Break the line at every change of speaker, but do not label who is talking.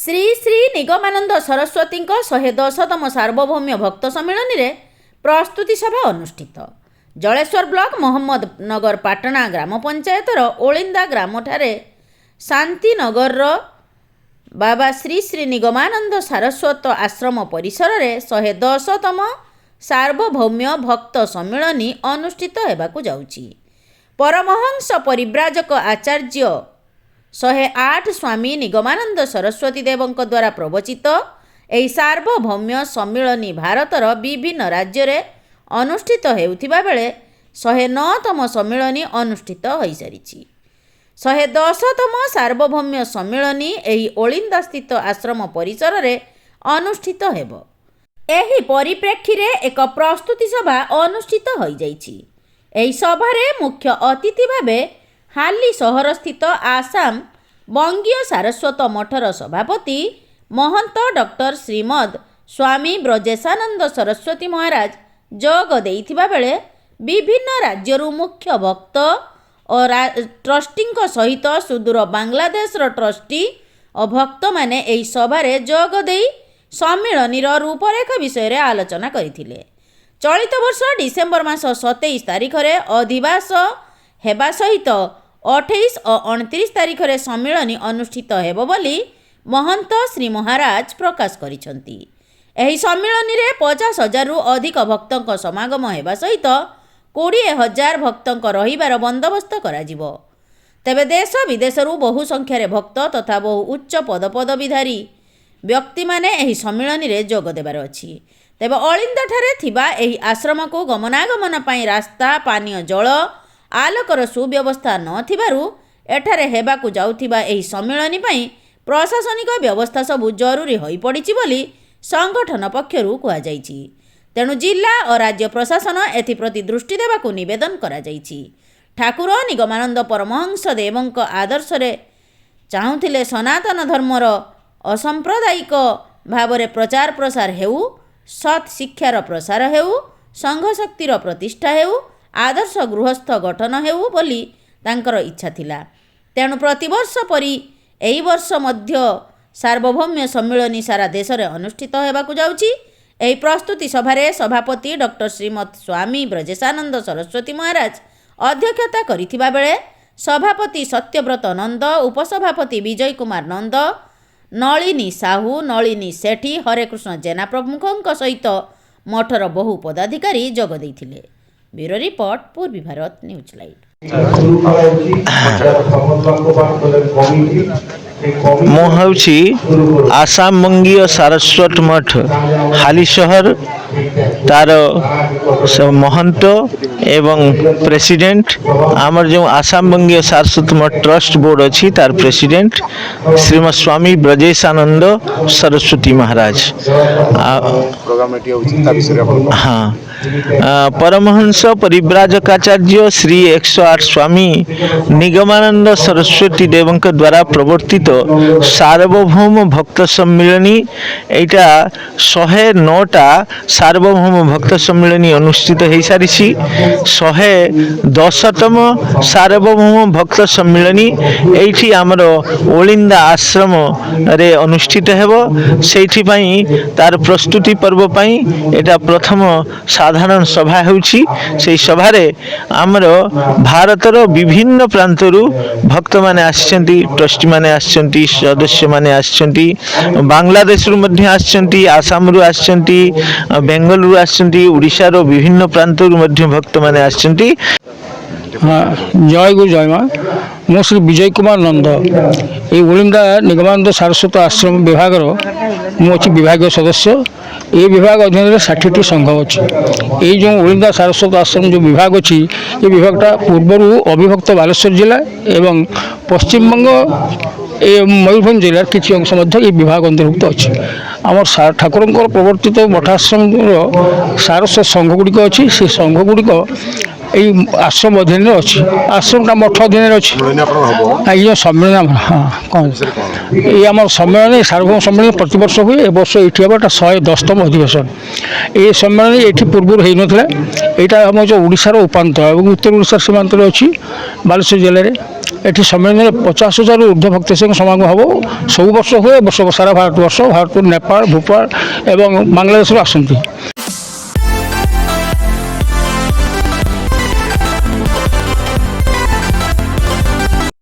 श्री श्री निगमानंद सरस्वती 110तम सार्वभौम्य भक्त सम्मिलन में प्रस्तुति सभा अनुष्ठित। जलेश्वर ब्लॉक मोहम्मदनगर पाटना ग्राम पंचायतर ओलिंदा ग्राम ठारे शांतिनगर बाबा श्री श्री निगमानंद सारस्वत आश्रम परिसर में 110तम सार्वभौम्य भक्त सम्मिलन अनुष्ठित होगाकू जाउछि। परमहंस परिव्राजक आचार्य 108 स्वामी निगमानंद सरस्वती देवों द्वारा प्रवचित यह सार्वभौम्य सम्मिलन भारतर विभिन्न राज्य में अनुष्ठित होउथिबा बेले 109तम सम्मिलन अनुष्ठित हो सारी। 110तम सार्वभौम्य सम्मिलन यही ओलिंदा स्थित आश्रम परिसर में अनुष्ठित हेब। एही परिप्रेक्षी रे एक प्रस्तुति सभा अनुष्ठित हो जाइछि। एही सभारे मुख्य अतिथि भावे हाली सहर स्थित आसाम बंगीय सारस्वत मठर सभापति महंत डॉक्टर श्रीमद स्वामी ब्रजेशानंद सरस्वती महाराज जोग देइथिबा बेले विभिन्न राज्यरू मुख्य भक्त और ट्रस्टी सहित सुदूर बांग्लादेश ट्रस्टी और भक्त माने एही सभारे जोग देई सम्मिलनीर रूपरेखा विषय रे आलोचना करिथिले। चलित वर्ष डिसेम्बर मास 27 तारिख रे अधिवास हेबा सहित 28 और 29 तारिख रे सम्मिलन अनुष्ठित हेबो बोली महंत श्री महाराज प्रकाश करिसंती। एही सम्मिलन रे 50,000 रु अधिक भक्तों समागम हेबा सहित 20,000 भक्तों रहिबार बंदोबस्त कराजिबो। तेबे देश विदेशरू बहु संख्यार भक्त तथा बहु उच्च पदपदवीधारी व्यक्ति माने एही सम्मिलन रे जोग देबार अछि। तेबे ओलिंदा ठारे थिबा एही आश्रम को गमनागमन पई रास्ता पानीय जल आलोकर सुव्यवस्था नथिबारु एठारे हेबाकू जाउथिबा एही सम्मिलन पई प्रशासनिक व्यवस्था सबु जरूरी होई पड़िछि बोली संगठन पक्षरु कुआ जाइछि। तेणु जिला और राज्य प्रशासन एथिप्रति दृष्टि देबाकू निवेदन करा जाइछि। ठाकुर निगमानंद परमहंस देवंक आदर्श रे चाहुथिले सनातन धर्मर असंप्रदायिक भावरे प्रचार प्रसार हेउ, सत् शिक्षार प्रसार हेउ, संघ शक्तिर प्रतिष्ठा हेउ, आदर्श गृहस्थ गठन हेउ बोली तांकर इच्छा थिला। तेणु प्रतिवर्ष परी एही वर्ष मध्य सार्वभौम्य सम्मिलन सारा देश में अनुष्ठित होगाकू जाउछि। एही प्रस्तुति सभारे सभापति डॉक्टर श्रीमद स्वामी ब्रजेशानंद सरस्वती महाराज अध्यक्षता करिथिबा बेले सभापति सत्यव्रत नंद, उपसभापति विजय कुमार नंद, नलिनी साहू, नलिनी सेठी, हरेकृष्ण जेना प्रमुखों सहित मठर बहु पदाधिकारी जोग देइथिले। ब्यूरो रिपोर्ट पूर्वी भारत न्यूज लाइव।
ମୁଁ ହେଉଛି ଆସାମ ବଙ୍ଗୀୟ ସାରସ୍ୱତ ମଠ ହାଲି ସହର ତାର ମହନ୍ତ ଏବଂ ପ୍ରେସିଡେଣ୍ଟ ଆମର ଯେଉଁ ଆସାମ ବଙ୍ଗୀୟ ସାରସ୍ୱତ ମଠ ଟ୍ରଷ୍ଟ ବୋର୍ଡ ଅଛି ତାର ପ୍ରେସିଡେଣ୍ଟ ଶ୍ରୀମଦ ସ୍ୱାମୀ ବ୍ରଜେଶାନନ୍ଦ ସରସ୍ୱତୀ ମହାରାଜ। हाँ, परमहंस परिव्राजकाचार्य श्री 108 स्वामी निगमानंद सरस्वती देवों द्वारा प्रवर्तित सार्वभौम भक्त सम्मिलनी एटा 109टा सार्वभौम भक्त सम्मिलनी अनुष्ठित हो सारी। 110तम सार्वभौम भक्त सम्मिलनी एठी आमर ओलिंदा आश्रम रे अनुष्ठित हेबो। सेठी पई तार प्रस्तुति पर्व पई एटा प्रथम साधारण सभा होउछि। सेही सभारे आमर भारतर विभिन्न प्रांतरू भक्त माने आछन्ती, ट्रस्टी माने आछन्ती, सदस्य माने आछन्ती, बांग्लादेश रु मध्ये आछन्ती, आसाम रु आछन्ती, बेंगल रु आछन्ती, ओडिशा रो विभिन्न प्रांतरू मध्ये भक्त माने आछन्ती।
जय गुरु जय माँ। मो श्री विजय कुमार नंद ये ओलिंदा निगमानंद सारस्वत आश्रम विभाग मुझे विभाग सदस्य। ये विभाग अधीन 60टी संघ अच्छी। ये जो ओलिंदा सारस्वत आश्रम जो विभाग अच्छी ये विभागटा पूर्वर अविभक्त बालेश्वर जिला एवं पश्चिमबंग मयूरभंज जिलार किसी अंश ये विभाग अंतर्भुक्त अच्छी। आम ठाकुर प्रवर्तित मठाश्रम सारस्वत संघ गुड़िक अच्छी। से संघ गुड़िक এই ଆଶ୍ରମ ଅଧୀନରେ ଅଛି। ଆଶ୍ରମଟା ମଠ ଅଧୀନରେ ଅଛି। ଏଇ ଯେଉଁ ସମ୍ମିଳନୀ ଆମର କ'ଣ ଏଇ ଆମର ସମ୍ମିଳନୀ ସାର୍ବଭୌମ ସମ୍ମିଳନୀ ପ୍ରତିବର୍ଷ ହୁଏ। ଏ ବର୍ଷ ଏଇଠି ହେବ ଏଇଟା 110ତମ ଅଧିବେଶନ। এই ସମ୍ମିଳନୀ ଏଇଠି ପୂର୍ବରୁ ହେଇନଥିଲା। ଏଇଟା ଆମ ଯେଉଁ ଓଡ଼ିଶାର ଉପାନ୍ତ ଏବଂ ଉତ୍ତର ଓଡ଼ିଶାର ସୀମାନ୍ତରେ ଅଛି ବାଲେଶ୍ୱର ଜିଲ୍ଲାରେ। ଏଠି ସମ୍ମିଳନୀରେ 50,000ରୁ ଉର୍ଦ୍ଧ୍ୱ ଭକ୍ତ ସଂଘ ସମାଗମ ହେବ। ସବୁ ବର୍ଷ ହୁଏ। ବର୍ଷ ସାରା ଭାରତବର୍ଷ, ଭାରତ, ନେପାଳ, ଭୋପାଳ ଏବଂ ବାଂଲାଦେଶରୁ ଆସନ୍ତି।